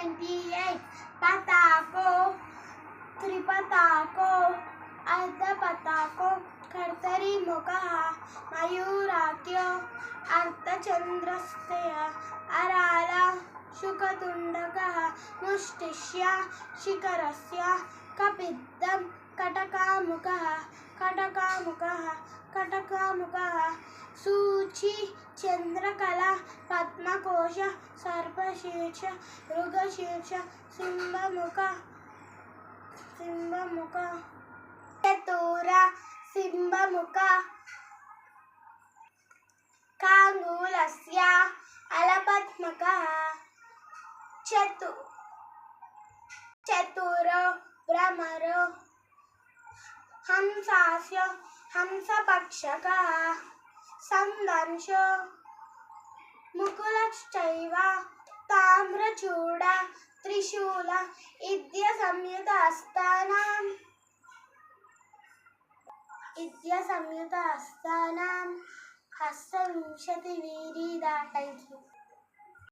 28. पताको, त्रिपताको, अर्धपताको, कर्तरीमुखः, मयूराख्यो, अर्धचन्द्रस्य, rural, शुकतुण्डकः, मुष्टिस्य, शिखरस्य, कपित्थं, कटकामुखः, कटकामुखः, कटकामुखः, सूचि, चंद्रकला, पद्मकोश, सर्पशीर्ष, मृगशीर्ष, सिंहमुख, सिंहमुख, चतुर, सिंहमुख, काङ्गूलस्य, अलपद्मकः, चतुरो, भ्रमरो, हंसास्य, हंसपक्षकः, संदंशो, मुकुलश्चैव, ताम्रचूड, त्रिशूल, इद्यसंयुतहस्तानां हस्तविंशतिवीरीदा. Thank you.